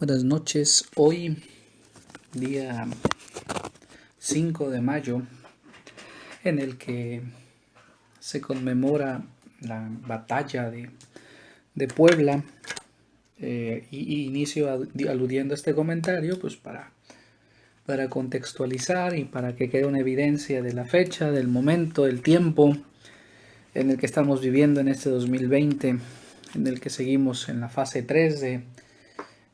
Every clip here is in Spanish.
Buenas noches. Hoy, día 5 de mayo, en el que se conmemora la batalla de Puebla, y inicio aludiendo a este comentario, pues para contextualizar y para que quede una evidencia de la fecha, del momento, del tiempo en el que estamos viviendo en este 2020, en el que seguimos en la fase 3 de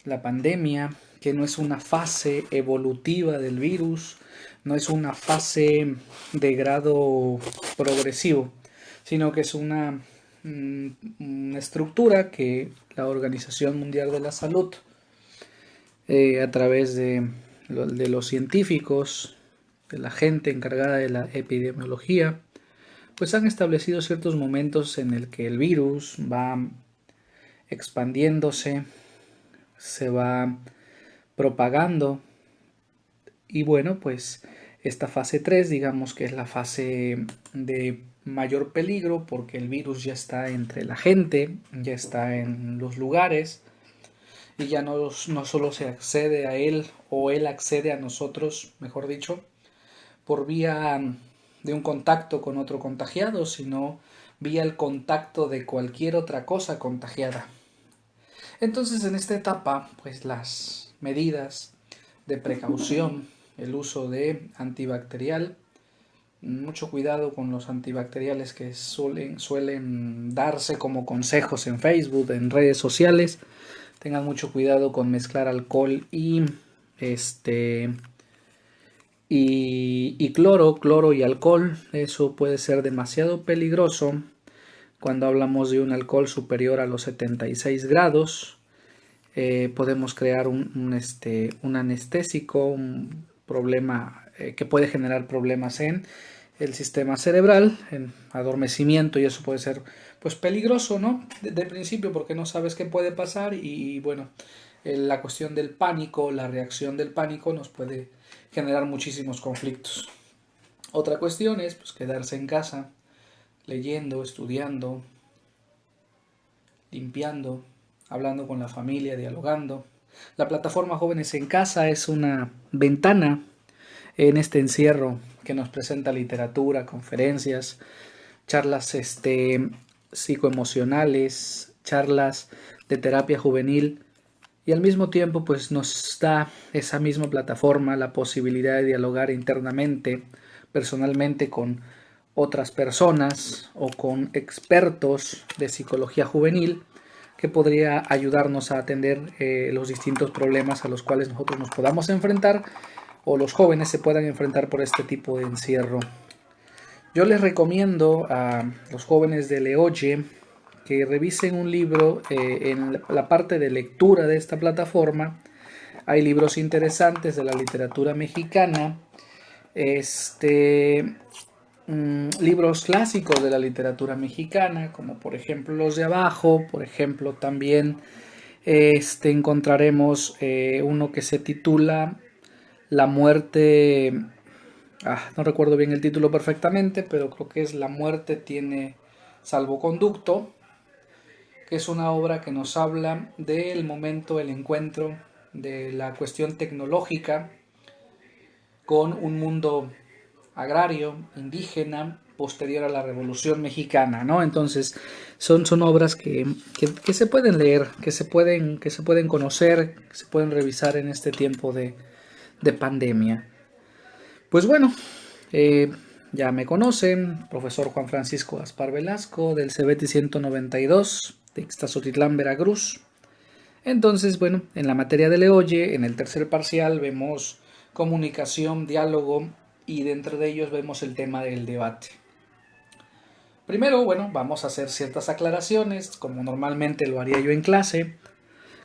la pandemia, que no es una fase evolutiva del virus, no es una fase de grado progresivo, sino que es una estructura que la Organización Mundial de la Salud, a través de los científicos, de la gente encargada de la epidemiología, pues han establecido ciertos momentos en el que el virus va expandiéndose, se va propagando. Y bueno, pues esta fase 3 digamos que es la fase de mayor peligro, porque el virus ya está entre la gente, ya está en los lugares, y ya no solo se accede a él, o él accede a nosotros, mejor dicho, por vía de un contacto con otro contagiado, sino vía el contacto de cualquier otra cosa contagiada. Entonces, en esta etapa, pues las medidas de precaución, el uso de antibacterial, mucho cuidado con los antibacteriales que suelen darse como consejos en Facebook, en redes sociales. Tengan mucho cuidado con mezclar alcohol y cloro y alcohol. Eso puede ser demasiado peligroso cuando hablamos de un alcohol superior a los 76 grados. Podemos crear un anestésico, un problema que puede generar problemas en el sistema cerebral, en adormecimiento, y eso puede ser pues peligroso, ¿no? De principio, porque no sabes qué puede pasar, y bueno, la cuestión del pánico, la reacción del pánico nos puede generar muchísimos conflictos. Otra cuestión es pues quedarse en casa, leyendo, estudiando, limpiando, hablando con la familia, dialogando. La plataforma Jóvenes en Casa es una ventana en este encierro que nos presenta literatura, conferencias, charlas psicoemocionales, charlas de terapia juvenil, y al mismo tiempo pues nos da esa misma plataforma la posibilidad de dialogar internamente, personalmente, con otras personas o con expertos de psicología juvenil, que podría ayudarnos a atender los distintos problemas a los cuales nosotros nos podamos enfrentar, o los jóvenes se puedan enfrentar por este tipo de encierro. Yo les recomiendo a los jóvenes de Leoye que revisen un libro en la parte de lectura de esta plataforma. Hay libros interesantes de la literatura mexicana, libros clásicos de la literatura mexicana, como por ejemplo Los de Abajo. Por ejemplo, también encontraremos uno que se titula La muerte. No recuerdo bien el título perfectamente, pero creo que es La muerte tiene salvoconducto, que es una obra que nos habla del momento, el encuentro de la cuestión tecnológica con un mundo agrario, indígena, posterior a la Revolución Mexicana, ¿no? Entonces, son obras que se pueden leer, que se pueden conocer, que se pueden revisar en este tiempo de pandemia. Pues bueno, eh, ya me conocen, profesor Juan Francisco Gaspar Velasco, del CBT 192 de Ixtazotitlán, Veracruz. Entonces, bueno, en la materia de Leoye, en el tercer parcial, vemos comunicación, diálogo, y dentro de ellos vemos el tema del debate. Primero, bueno, vamos a hacer ciertas aclaraciones, como normalmente lo haría yo en clase.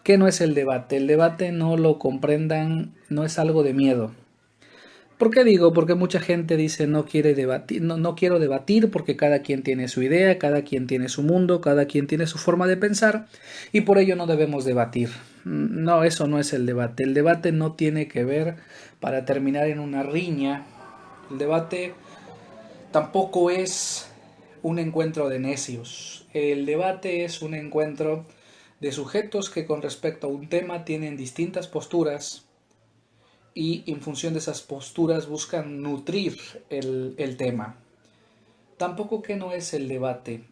¿Qué no es el debate? El debate, no lo comprendan, no es algo de miedo. ¿Por qué digo? Porque mucha gente dice no quiere debatir, no quiero debatir, porque cada quien tiene su idea, cada quien tiene su mundo, cada quien tiene su forma de pensar, y por ello no debemos debatir. No, eso no es el debate. El debate no tiene que ver para terminar en una riña. El debate tampoco es un encuentro de necios. El debate es un encuentro de sujetos que con respecto a un tema tienen distintas posturas y en función de esas posturas buscan nutrir el tema. Tampoco que no es el debate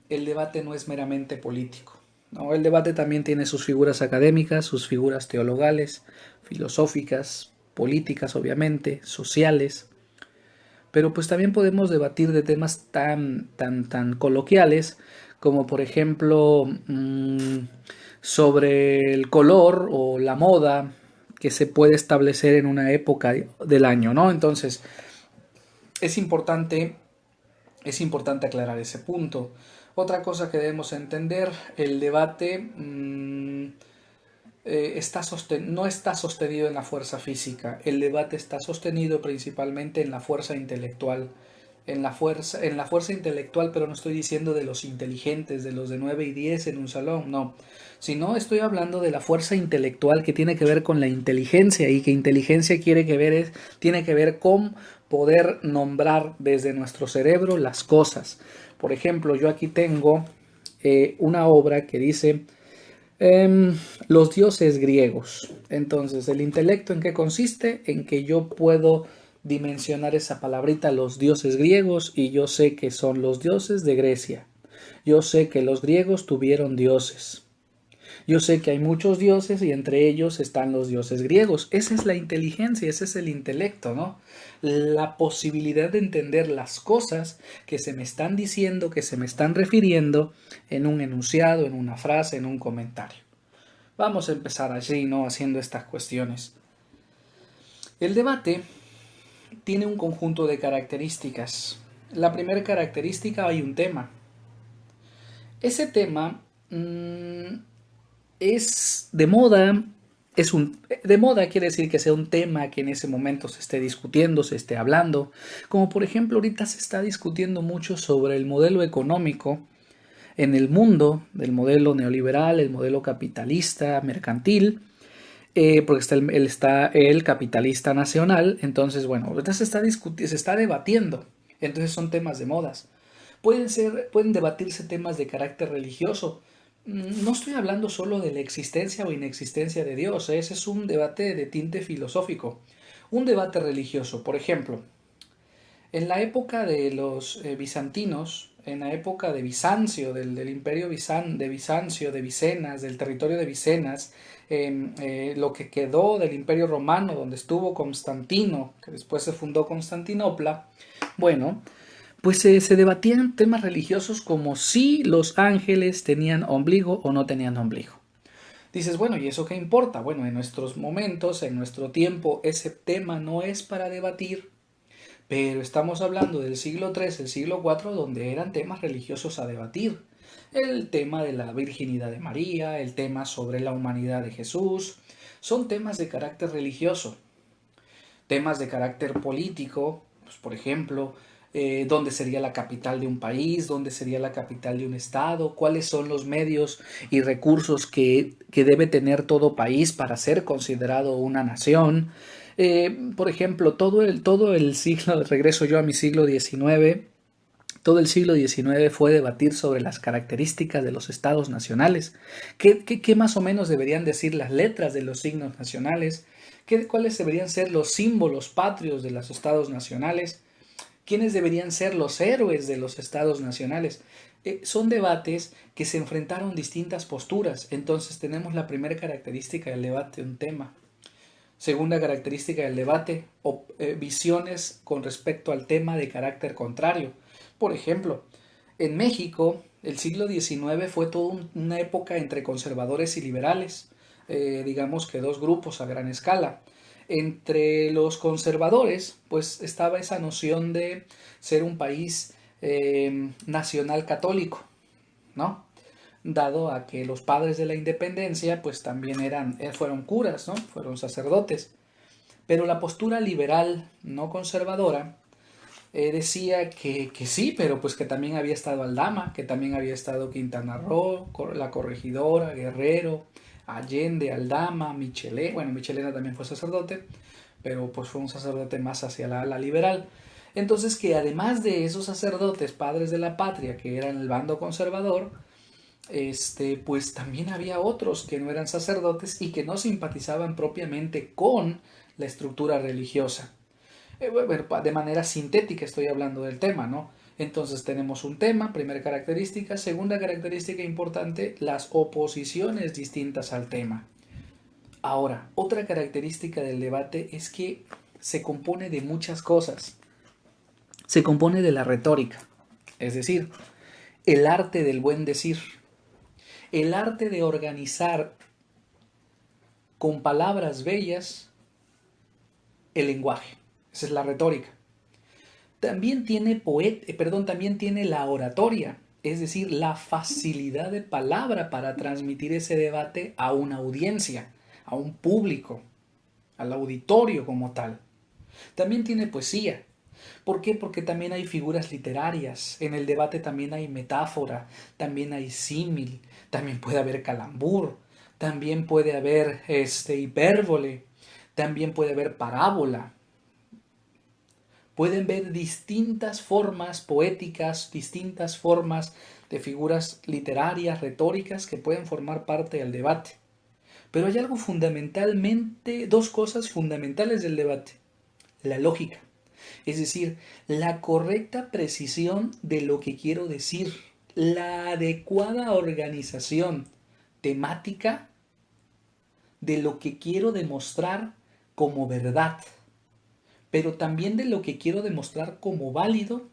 no es meramente político. No, el debate también tiene sus figuras académicas, sus figuras teologales, filosóficas, políticas obviamente, sociales, pero pues también podemos debatir de temas tan coloquiales como por ejemplo sobre el color o la moda que se puede establecer en una época del año, ¿no? Entonces, es importante, es importante aclarar ese punto. Otra cosa que debemos entender, el debate no está sostenido en la fuerza física, el debate está sostenido principalmente en la fuerza intelectual. En la fuerza intelectual, pero no estoy diciendo de los inteligentes, de los de 9 y 10 en un salón, no. Sino estoy hablando de la fuerza intelectual que tiene que ver con la inteligencia y que inteligencia tiene que ver con poder nombrar desde nuestro cerebro las cosas. Por ejemplo, yo aquí tengo una obra que dice los dioses griegos. Entonces, ¿el intelecto en qué consiste? En que yo puedo dimensionar esa palabrita, los dioses griegos, y yo sé que son los dioses de Grecia. Yo sé que los griegos tuvieron dioses. Yo sé que hay muchos dioses y entre ellos están los dioses griegos. Esa es la inteligencia, ese es el intelecto, ¿no? La posibilidad de entender las cosas que se me están diciendo, que se me están refiriendo en un enunciado, en una frase, en un comentario. Vamos a empezar allí, ¿no? Haciendo estas cuestiones. El debate tiene un conjunto de características. La primera característica, hay un tema. Ese tema es de moda, de moda quiere decir que sea un tema que en ese momento se esté discutiendo, se esté hablando, como por ejemplo ahorita se está discutiendo mucho sobre el modelo económico en el mundo, del modelo neoliberal, el modelo capitalista, mercantil, porque está el capitalista nacional, entonces bueno, ahorita se está debatiendo, entonces son temas de modas. Pueden debatirse temas de carácter religioso. No estoy hablando solo de la existencia o inexistencia de Dios, ese es un debate de tinte filosófico. Un debate religioso, por ejemplo, en la época de los bizantinos, en la época de Bizancio, del imperio de Bizancio, de Vicenas, del territorio de Vicenas, lo que quedó del imperio romano, donde estuvo Constantino, que después se fundó Constantinopla, bueno, pues se debatían temas religiosos como si los ángeles tenían ombligo o no tenían ombligo. Dices, bueno, ¿y eso qué importa? Bueno, en nuestros momentos, en nuestro tiempo, ese tema no es para debatir, pero estamos hablando del siglo III, el siglo IV, donde eran temas religiosos a debatir. El tema de la virginidad de María, el tema sobre la humanidad de Jesús, son temas de carácter religioso. Temas de carácter político, pues, por ejemplo, dónde sería la capital de un país, dónde sería la capital de un estado, cuáles son los medios y recursos que debe tener todo país para ser considerado una nación. Por ejemplo, todo el siglo, regreso yo a mi siglo XIX, todo el siglo XIX fue debatir sobre las características de los estados nacionales. ¿Qué más o menos deberían decir las letras de los signos nacionales? ¿Cuáles deberían ser los símbolos patrios de los estados nacionales? ¿Quiénes deberían ser los héroes de los estados nacionales? Son debates que se enfrentaron distintas posturas. Entonces tenemos la primera característica del debate, un tema. Segunda característica del debate, visiones con respecto al tema de carácter contrario. Por ejemplo, en México el siglo XIX fue toda una época entre conservadores y liberales, digamos que dos grupos a gran escala. Entre los conservadores, pues estaba esa noción de ser un país nacional católico, ¿no? Dado a que los padres de la independencia pues también fueron curas, ¿no? Fueron sacerdotes. Pero la postura liberal, no conservadora, decía que sí, pero pues que también había estado Aldama, que también había estado Quintana Roo, la Corregidora, Guerrero, Allende, Aldama, Michelena, bueno, Michelena también fue sacerdote, pero pues fue un sacerdote más hacia la ala liberal. Entonces que además de esos sacerdotes, padres de la patria, que eran el bando conservador, pues también había otros que no eran sacerdotes y que no simpatizaban propiamente con la estructura religiosa. Bueno, de manera sintética estoy hablando del tema, ¿no? Entonces tenemos un tema, primera característica. Segunda característica importante, las oposiciones distintas al tema. Ahora, otra característica del debate es que se compone de muchas cosas. Se compone de la retórica, es decir, el arte del buen decir, el arte de organizar con palabras bellas el lenguaje. Esa es la retórica. También tiene la oratoria, es decir, la facilidad de palabra para transmitir ese debate a una audiencia, a un público, al auditorio como tal. También tiene poesía. ¿Por qué? Porque también hay figuras literarias. En el debate también hay metáfora, también hay símil, también puede haber calambur, también puede haber hipérbole, también puede haber parábola. Pueden ver distintas formas poéticas, distintas formas de figuras literarias, retóricas que pueden formar parte del debate. Pero hay algo fundamentalmente, dos cosas fundamentales del debate. La lógica, es decir, la correcta precisión de lo que quiero decir, la adecuada organización temática de lo que quiero demostrar como verdad, pero también de lo que quiero demostrar como válido,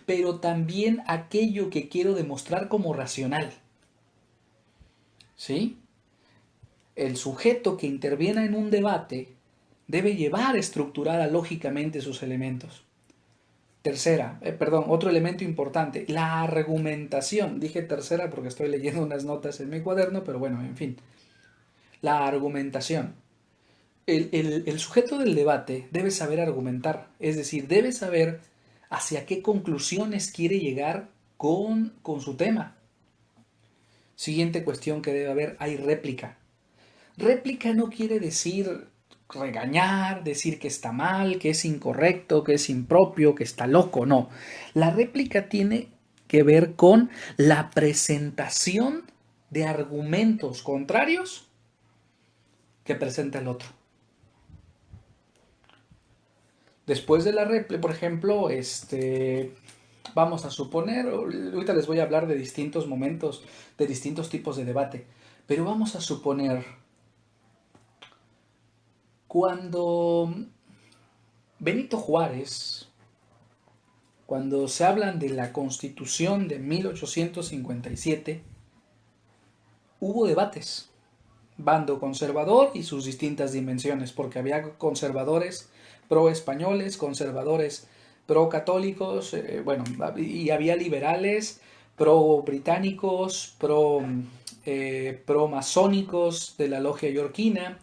pero también aquello que quiero demostrar como racional. ¿Sí? El sujeto que interviene en un debate debe llevar estructurada lógicamente sus elementos. Otro elemento importante, la argumentación. Dije tercera porque estoy leyendo unas notas en mi cuaderno, pero bueno, en fin. La argumentación. El sujeto del debate debe saber argumentar, es decir, debe saber hacia qué conclusiones quiere llegar con su tema. Siguiente cuestión que debe haber, hay réplica. Réplica no quiere decir regañar, decir que está mal, que es incorrecto, que es impropio, que está loco, no. La réplica tiene que ver con la presentación de argumentos contrarios que presenta el otro. Después de la réplica, por ejemplo, vamos a suponer, ahorita les voy a hablar de distintos momentos, de distintos tipos de debate, pero vamos a suponer cuando Benito Juárez, cuando se hablan de la Constitución de 1857, hubo debates, bando conservador y sus distintas dimensiones, porque había conservadores pro españoles, conservadores pro católicos, y había liberales pro británicos, pro masónicos de la logia yorquina.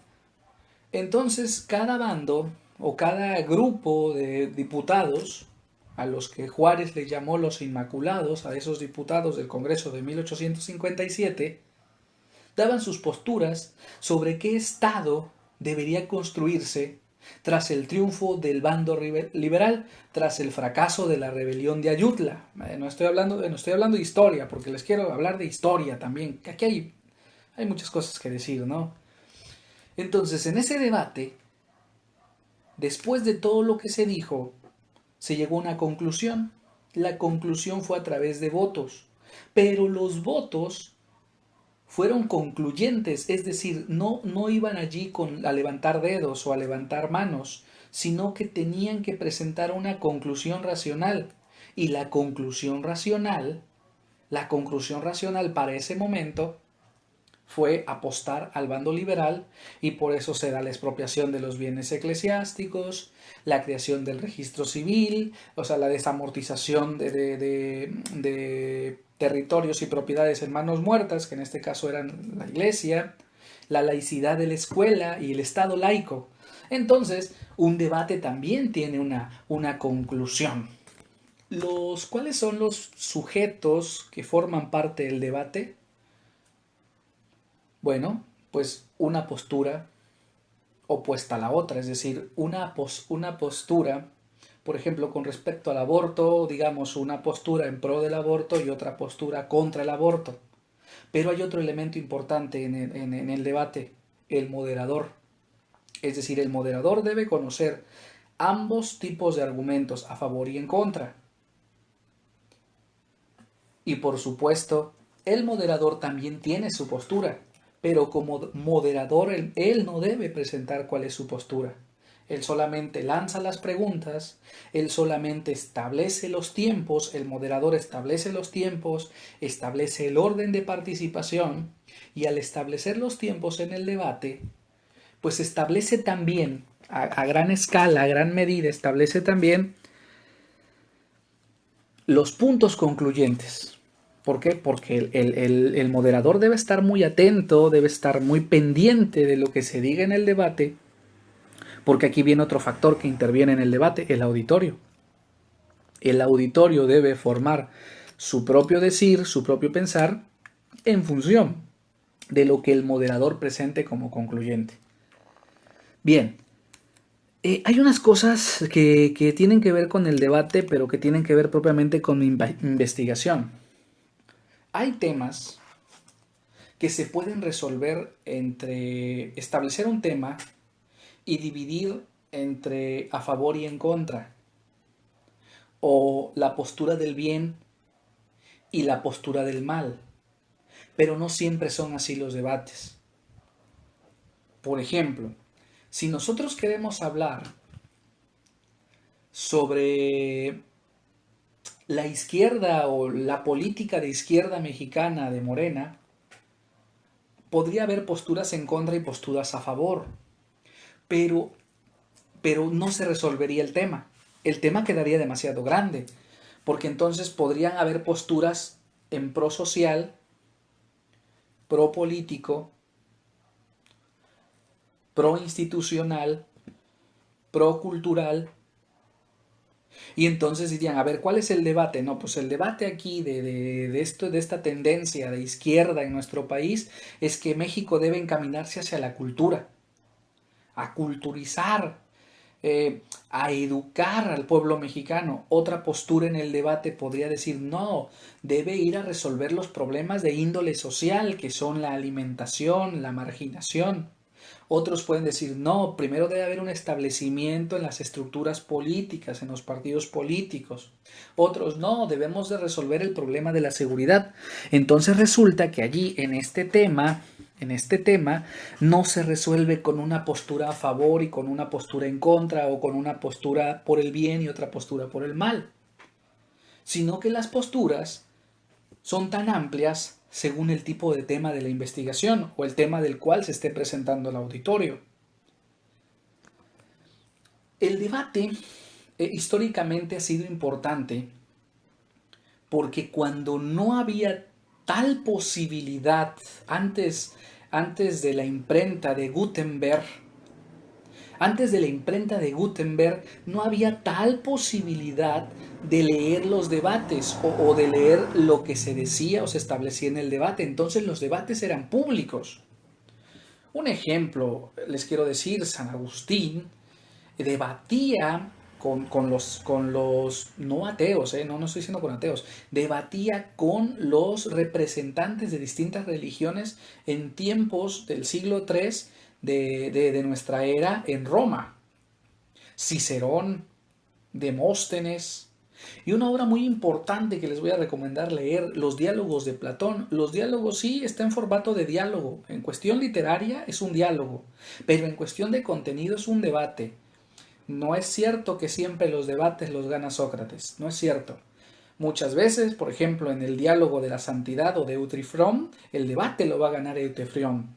Entonces, cada bando o cada grupo de diputados, a los que Juárez le llamó los Inmaculados, a esos diputados del Congreso de 1857, daban sus posturas sobre qué Estado debería construirse tras el triunfo del bando liberal, tras el fracaso de la rebelión de Ayutla. No estoy hablando de historia, porque les quiero hablar de historia también, que aquí hay muchas cosas que decir, ¿no? Entonces, en ese debate, después de todo lo que se dijo, se llegó a una conclusión. La conclusión fue a través de votos, pero los votos fueron concluyentes, es decir, no iban allí a levantar dedos o a levantar manos, sino que tenían que presentar una conclusión racional. Y la conclusión racional para ese momento fue apostar al bando liberal, y por eso se da la expropiación de los bienes eclesiásticos, la creación del registro civil, o sea, la desamortización de territorios y propiedades en manos muertas, que en este caso eran la iglesia, la laicidad de la escuela y el Estado laico. Entonces, un debate también tiene una conclusión. ¿Cuáles son los sujetos que forman parte del debate? Bueno, pues una postura opuesta a la otra, es decir, una postura, por ejemplo, con respecto al aborto, digamos, una postura en pro del aborto y otra postura contra el aborto. Pero hay otro elemento importante en el debate, el moderador. Es decir, el moderador debe conocer ambos tipos de argumentos a favor y en contra. Y por supuesto, el moderador también tiene su postura, pero como moderador él no debe presentar cuál es su postura. Él solamente lanza las preguntas, él solamente establece los tiempos, el moderador establece los tiempos, establece el orden de participación y al establecer los tiempos en el debate, pues establece también, a gran escala, a gran medida, establece también los puntos concluyentes. ¿Por qué? Porque el moderador debe estar muy atento, debe estar muy pendiente de lo que se diga en el debate, porque aquí viene otro factor que interviene en el debate, el auditorio. El auditorio debe formar su propio decir, su propio pensar, en función de lo que el moderador presente como concluyente. Bien, hay unas cosas que tienen que ver con el debate, pero que tienen que ver propiamente con mi investigación. Hay temas que se pueden resolver entre establecer un tema y dividir entre a favor y en contra, o la postura del bien y la postura del mal, pero no siempre son así los debates. Por ejemplo, si nosotros queremos hablar sobre la izquierda o la política de izquierda mexicana de Morena, podría haber posturas en contra y posturas a favor, pero, pero no se resolvería el tema. El tema quedaría demasiado grande, porque entonces podrían haber posturas en pro social, pro político, pro institucional, pro cultural. Y entonces dirían, a ver, ¿cuál es el debate? No, pues el debate aquí de esta tendencia de izquierda en nuestro país es que México debe encaminarse hacia la cultura, a culturizar, a educar al pueblo mexicano. Otra postura en el debate podría decir, no, debe ir a resolver los problemas de índole social, que son la alimentación, la marginación. Otros pueden decir, no, primero debe haber un establecimiento en las estructuras políticas, en los partidos políticos. Otros, no, debemos de resolver el problema de la seguridad. Entonces resulta que allí, en este tema, no se resuelve con una postura a favor y con una postura en contra, o con una postura por el bien y otra postura por el mal, sino que las posturas son tan amplias según el tipo de tema de la investigación o el tema del cual se esté presentando el auditorio. El debate históricamente ha sido importante porque cuando no había tal posibilidad antes de la imprenta de Gutenberg, no había tal posibilidad de leer los debates o de leer lo que se decía o se establecía en el debate. Entonces los debates eran públicos. Un ejemplo, les quiero decir, San Agustín debatía con los no ateos, no estoy diciendo con ateos, debatía con los representantes de distintas religiones en tiempos del siglo III de nuestra era en Roma. Cicerón, Demóstenes, y una obra muy importante que les voy a recomendar leer, Los diálogos de Platón. Los diálogos sí está en formato de diálogo. En cuestión literaria es un diálogo, pero en cuestión de contenido es un debate. No es cierto que siempre los debates los gana Sócrates, no es cierto. Muchas veces, por ejemplo, en el diálogo de la santidad o de Euthyphron, el debate lo va a ganar Euthyphron.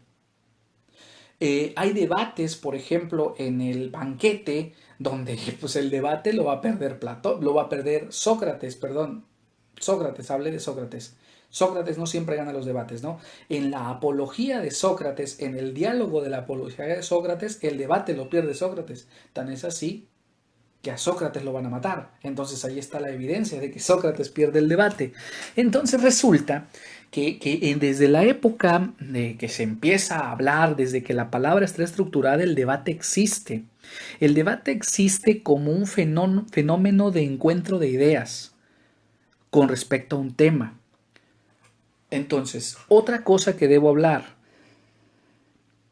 Hay debates, por ejemplo, en el banquete, donde pues, el debate lo va a perder Platón, lo va a perder Sócrates, perdón. Sócrates, hablé de Sócrates. Sócrates no siempre gana los debates, ¿no? En la apología de Sócrates, en el diálogo de la apología de Sócrates, el debate lo pierde Sócrates. Tan es así que a Sócrates lo van a matar. Entonces ahí está la evidencia de que Sócrates pierde el debate. Entonces resulta que desde la época de que se empieza a hablar, desde que la palabra está estructurada, el debate existe. El debate existe como un fenómeno de encuentro de ideas con respecto a un tema. Entonces, otra cosa que debo hablar,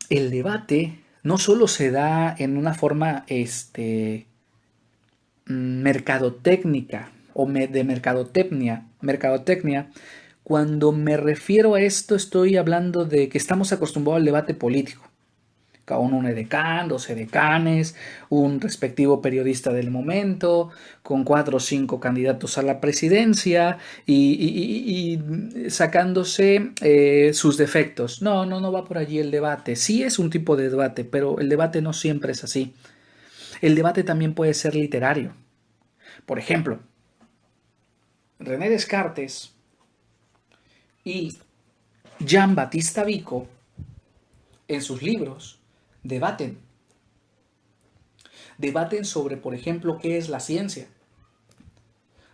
el debate no solo se da en una forma mercadotécnica o de mercadotecnia. Cuando me refiero a esto estoy hablando de que estamos acostumbrados al debate político, con un edecán, dos edecanes, un respectivo periodista del momento, con 4 o 5 candidatos a la presidencia y sacándose sus defectos. No, no, no va por allí el debate. Sí es un tipo de debate, pero el debate no siempre es así. El debate también puede ser literario. Por ejemplo, René Descartes y Jean Battista Vico en sus libros debaten. Debaten sobre, por ejemplo, qué es la ciencia.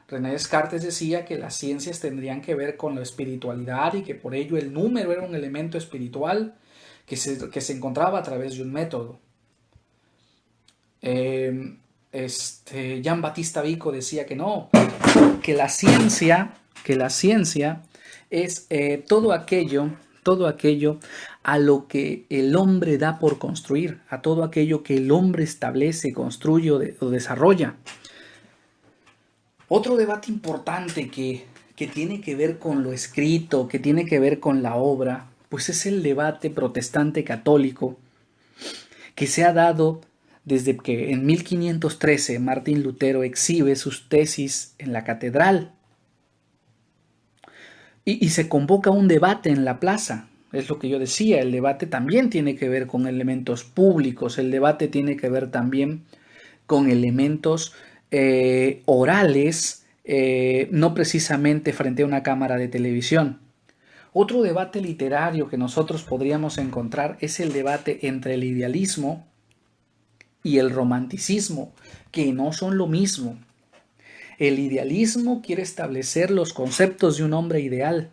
René Descartes decía que las ciencias tendrían que ver con la espiritualidad y que por ello el número era un elemento espiritual que se encontraba a través de un método. Jean Battista Vico decía que no, que la ciencia es todo aquello a lo que el hombre da por construir, a todo aquello que el hombre establece, construye o desarrolla. Otro debate importante que tiene que ver con lo escrito, que tiene que ver con la obra, pues es el debate protestante católico que se ha dado desde que en 1513 Martín Lutero exhibe sus tesis en la catedral y se convoca un debate en la plaza. Es lo que yo decía, el debate también tiene que ver con elementos públicos, el debate tiene que ver también con elementos orales, no precisamente frente a una cámara de televisión. Otro debate literario que nosotros podríamos encontrar es el debate entre el idealismo y el romanticismo, que no son lo mismo. El idealismo quiere establecer los conceptos de un hombre ideal,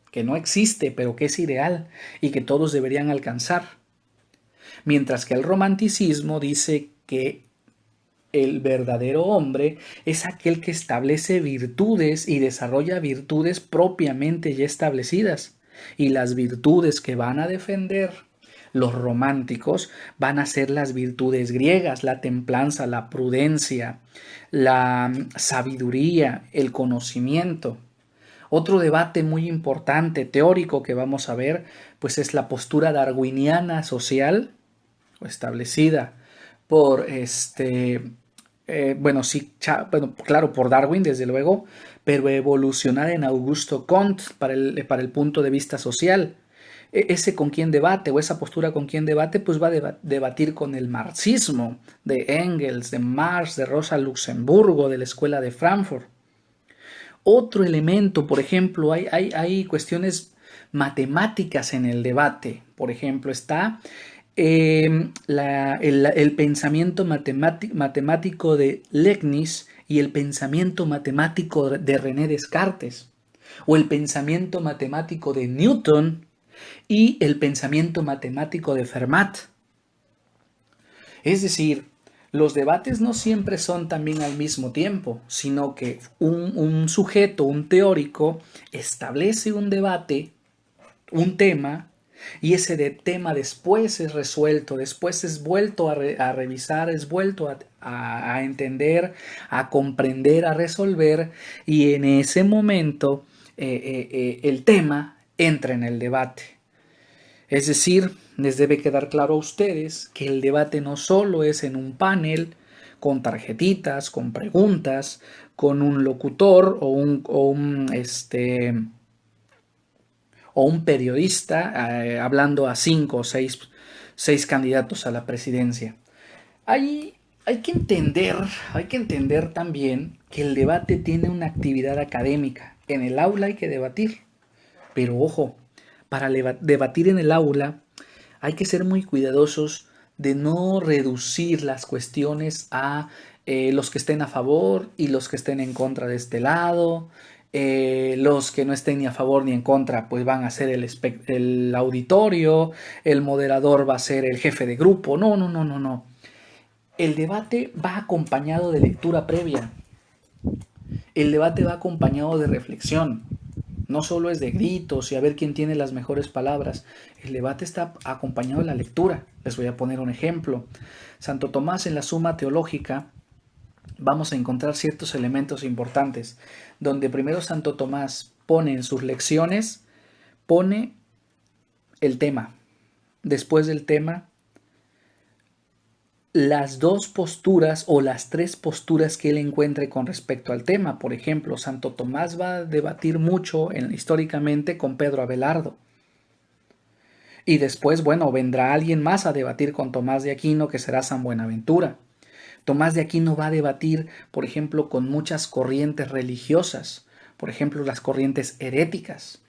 que no existe, pero que es ideal y que todos deberían alcanzar. Mientras que el romanticismo dice que el verdadero hombre es aquel que establece virtudes y desarrolla virtudes propiamente ya establecidas. Y las virtudes que van a defender los románticos van a ser las virtudes griegas, la templanza, la prudencia, la sabiduría, el conocimiento. Otro debate muy importante, teórico, que vamos a ver, pues es la postura darwiniana social, establecida por claro, por Darwin, desde luego, pero evolucionada en Augusto Comte para el punto de vista social. Ese con quién debate o esa postura con quién debate, pues va a debatir con el marxismo de Engels, de Marx, de Rosa Luxemburgo, de la Escuela de Frankfurt. Otro elemento, por ejemplo, hay cuestiones matemáticas en el debate. Por ejemplo, está el pensamiento matemático de Leibniz y el pensamiento matemático de René Descartes, o el pensamiento matemático de Newton y el pensamiento matemático de Fermat. Es decir, los debates no siempre son también al mismo tiempo, sino que un sujeto, un teórico, establece un debate, un tema, y ese tema después es resuelto, después es vuelto a revisar, es vuelto a entender, a comprender, a resolver, y en ese momento el tema entra en el debate. Es decir, les debe quedar claro a ustedes que el debate no solo es en un panel con tarjetitas, con preguntas, con un locutor o un periodista hablando a 5 o 6 candidatos a la presidencia. Hay que entender también que el debate tiene una actividad académica. En el aula hay que debatir, pero ojo, para debatir en el aula hay que ser muy cuidadosos de no reducir las cuestiones a los que estén a favor y los que estén en contra de este lado. Los que no estén ni a favor ni en contra pues van a ser el auditorio, el moderador va a ser el jefe de grupo. No, no, no, no, no. El debate va acompañado de lectura previa. El debate va acompañado de reflexión. No solo es de gritos y a ver quién tiene las mejores palabras. El debate está acompañado de la lectura. Les voy a poner un ejemplo. Santo Tomás en la Suma Teológica vamos a encontrar ciertos elementos importantes, donde primero Santo Tomás pone en sus lecciones, pone el tema. Después del tema, las dos posturas o las tres posturas que él encuentre con respecto al tema. Por ejemplo, Santo Tomás va a debatir mucho históricamente con Pedro Abelardo. Y después, bueno, vendrá alguien más a debatir con Tomás de Aquino, que será San Buenaventura. Tomás de Aquino va a debatir, por ejemplo, con muchas corrientes religiosas, por ejemplo, las corrientes heréticas,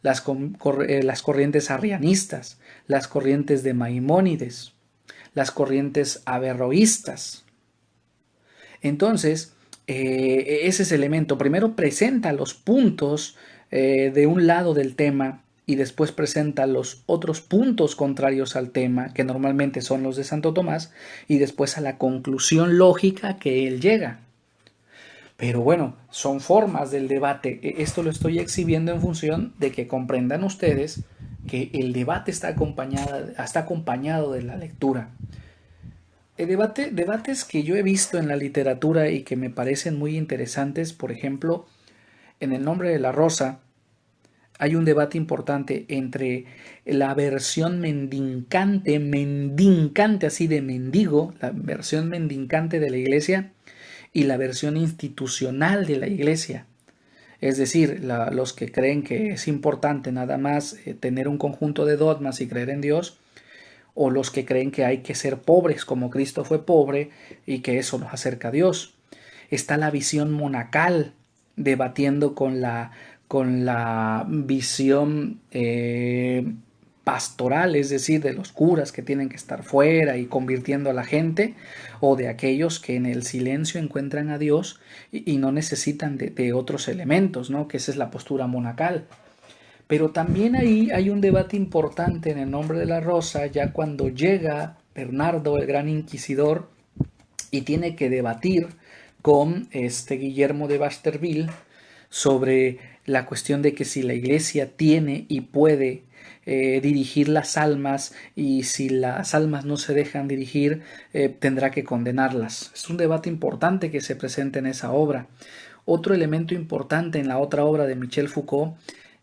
las corrientes arrianistas, las corrientes de Maimónides, las corrientes averroístas. Entonces, ese elemento primero presenta los puntos de un lado del tema y después presenta los otros puntos contrarios al tema, que normalmente son los de Santo Tomás, y después a la conclusión lógica que él llega. Pero bueno, son formas del debate. Esto lo estoy exhibiendo en función de que comprendan ustedes que el debate está acompañado de la lectura. Debates que yo he visto en la literatura y que me parecen muy interesantes, por ejemplo, en El nombre de la rosa, hay un debate importante entre la versión mendicante así de mendigo, la versión mendicante de la iglesia y la versión institucional de la iglesia. Es decir, los que creen que es importante nada más tener un conjunto de dogmas y creer en Dios, o los que creen que hay que ser pobres como Cristo fue pobre y que eso nos acerca a Dios. Está la visión monacal debatiendo con la visión pastoral, es decir, de los curas que tienen que estar fuera y convirtiendo a la gente, o de aquellos que en el silencio encuentran a Dios y no necesitan de otros elementos, ¿no? Que esa es la postura monacal. Pero también ahí hay un debate importante en El nombre de la rosa, ya cuando llega Bernardo, el gran inquisidor, y tiene que debatir con Guillermo de Baskerville sobre la cuestión de que si la iglesia tiene y puede dirigir las almas y si las almas no se dejan dirigir, tendrá que condenarlas. Es un debate importante que se presenta en esa obra. Otro elemento importante en la otra obra de Michel Foucault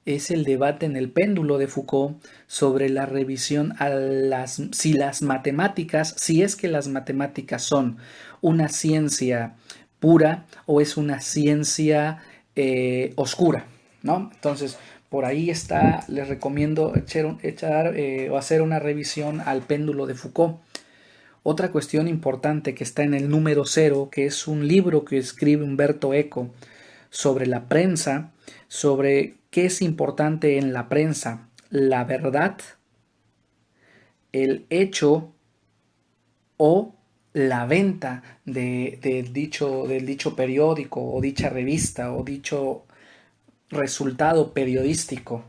es el debate en el péndulo de Foucault sobre la revisión a si las matemáticas, si es que las matemáticas son una ciencia pura o es una ciencia oscura, ¿no? Entonces, por ahí está, les recomiendo echar o hacer una revisión al péndulo de Foucault. Otra cuestión importante que está en el número 0, que es un libro que escribe Humberto Eco sobre la prensa, sobre qué es importante en la prensa, la verdad, el hecho o la venta del dicho periódico o dicha revista o dicho resultado periodístico.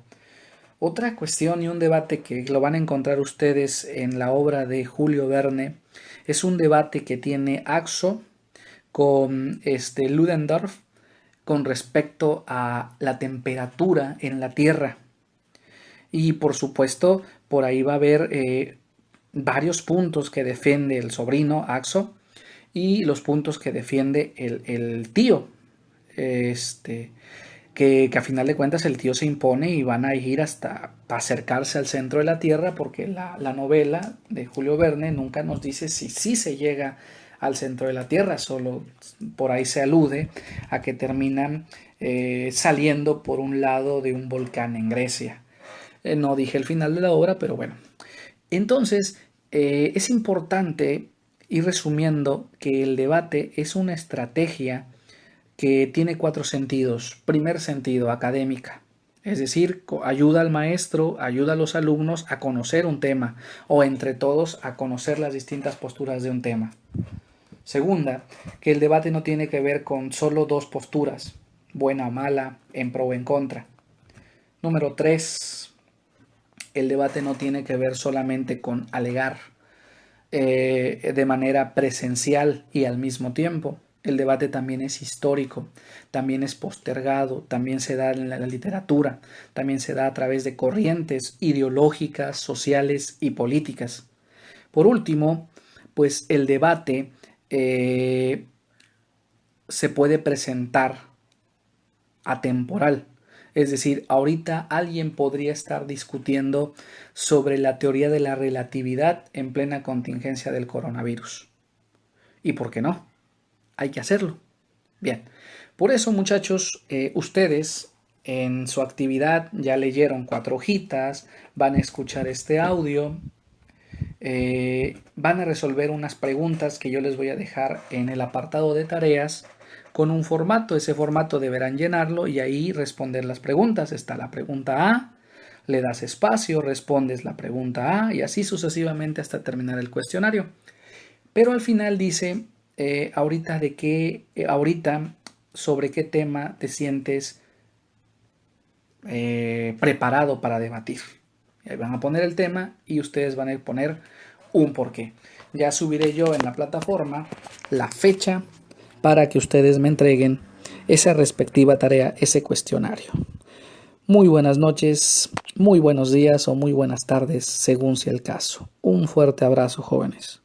Otra cuestión y un debate que lo van a encontrar ustedes en la obra de Julio Verne es un debate que tiene Axo con Ludendorff con respecto a la temperatura en la Tierra. Y por supuesto, por ahí va a haber varios puntos que defiende el sobrino Axo y los puntos que defiende el tío. Que a final de cuentas el tío se impone y van a ir hasta acercarse al centro de la Tierra, porque la novela de Julio Verne nunca nos dice si sí se llega al centro de la Tierra, solo por ahí se alude a que terminan saliendo por un lado de un volcán en Grecia. No dije el final de la obra, pero bueno. Entonces, es importante ir resumiendo que el debate es una estrategia que tiene 4 sentidos. Primer sentido, académica. Es decir, ayuda al maestro, ayuda a los alumnos a conocer un tema o entre todos a conocer las distintas posturas de un tema. Segunda, que el debate no tiene que ver con solo dos posturas, buena o mala, en pro o en contra. Número 3, el debate no tiene que ver solamente con alegar de manera presencial y al mismo tiempo. El debate también es histórico, también es postergado, también se da en la literatura, también se da a través de corrientes ideológicas, sociales y políticas. Por último, pues el debate se puede presentar atemporal. Es decir, ahorita alguien podría estar discutiendo sobre la teoría de la relatividad en plena contingencia del coronavirus. ¿Y por qué no? Hay que hacerlo. Bien, por eso muchachos, ustedes en su actividad ya leyeron 4 hojitas, van a escuchar este audio, van a resolver unas preguntas que yo les voy a dejar en el apartado de tareas con un formato. Ese formato deberán llenarlo y ahí responder las preguntas. Está la pregunta A, le das espacio, respondes la pregunta A y así sucesivamente hasta terminar el cuestionario. Pero al final dice ahorita sobre qué tema te sientes preparado para debatir. Y ahí van a poner el tema y ustedes van a poner un porqué. Ya subiré yo en la plataforma la fecha para que ustedes me entreguen esa respectiva tarea, ese cuestionario. Muy buenas noches, muy buenos días o muy buenas tardes, según sea el caso. Un fuerte abrazo, jóvenes.